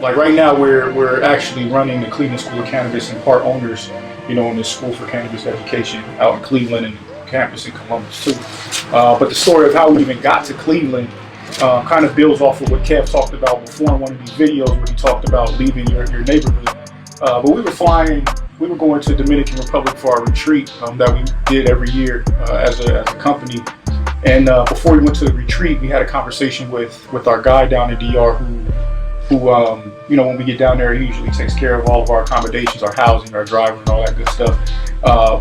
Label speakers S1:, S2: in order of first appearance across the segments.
S1: like right now we're actually running the Cleveland School of Cannabis and part owners, in this school for cannabis education out in Cleveland and campus in Columbus too. But the story of how we even got to Cleveland kind of builds off of what Kev talked about before in one of these videos where he talked about leaving your neighborhood. But we were going to Dominican Republic for our retreat that we did every year as a company. And before we went to the retreat, we had a conversation with our guy down in DR who when we get down there, he usually takes care of all of our accommodations, our housing, our driver, and all that good stuff.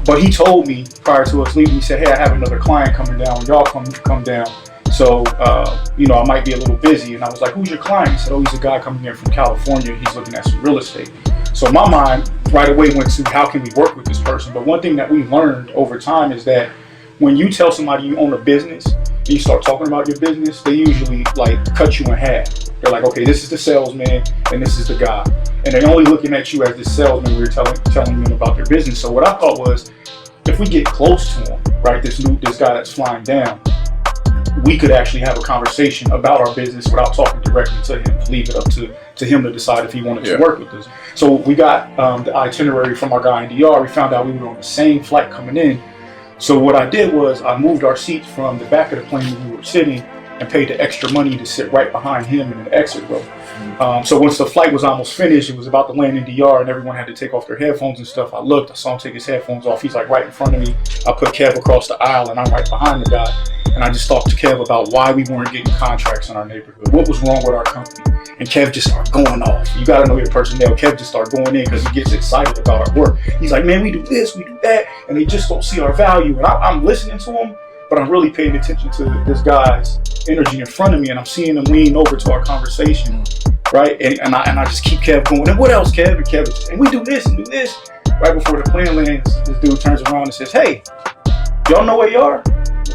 S1: But he told me prior to us leaving, he said, "Hey, I have another client coming down. When y'all come down, so I might be a little busy." And I was like, "Who's your client?" He said, "Oh, he's a guy coming in from California. He's looking at some real estate." So my mind right away went to how can we work with this person? But one thing that we learned over time is that when you tell somebody you own a business and you start talking about your business, they usually like cut you in half. They're like, "Okay, this is the salesman and this is the guy." And they're only looking at you as this salesman. We were telling them about their business. So what I thought was, if we get close to him, right, this guy that's flying down, we could actually have a conversation about our business without talking directly to him. Leave it up to him to decide if he wanted to work with us. So we got the itinerary from our guy in DR. We found out we were on the same flight coming in. So what I did was I moved our seats from the back of the plane where we were sitting and paid the extra money to sit right behind him in the exit row. So once the flight was almost finished, it was about to land in DR and everyone had to take off their headphones and stuff. I looked, I saw him take his headphones off. He's like right in front of me. I put Kev across the aisle and I'm right behind the guy. And I just talked to Kev about why we weren't getting contracts in our neighborhood. What was wrong with our company? And Kev just started going off. You got to know your personnel. Kev just started going in because he gets excited about our work. He's like, "Man, we do this, we do that." And they just don't see our value. And I'm listening to him, but I'm really paying attention to this guy's energy in front of me. And I'm seeing him lean over to our conversation, right? And I just keep Kev going. "And what else, Kev?" And Kev just, "And we do this and do this." Right before the plane lands, this dude turns around and says, "Hey, y'all know AR?"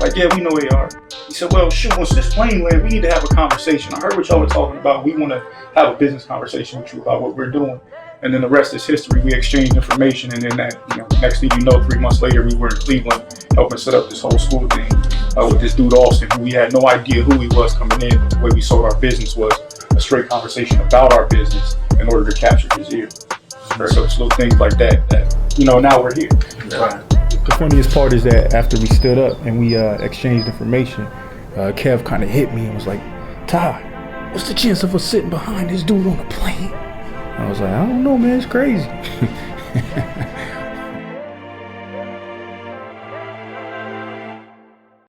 S1: Like, "Yeah, we know AR." He said, "Well, shoot, once this plane lands, we need to have a conversation. I heard what y'all were talking about. We want to have a business conversation with you about what we're doing." And then the rest is history. We exchanged information, and then next thing you know, 3 months later, we were in Cleveland helping set up this whole school thing with this dude Austin, who we had no idea who he was coming in. But the way we sold our business was a straight conversation about our business in order to capture his ear. So it's little things like that now we're here.
S2: Right. The funniest part is that after we stood up and we exchanged information, Kev kind of hit me and was like, "Ty, what's the chance of us sitting behind this dude on a plane?" I was like, "I don't know, man, it's crazy."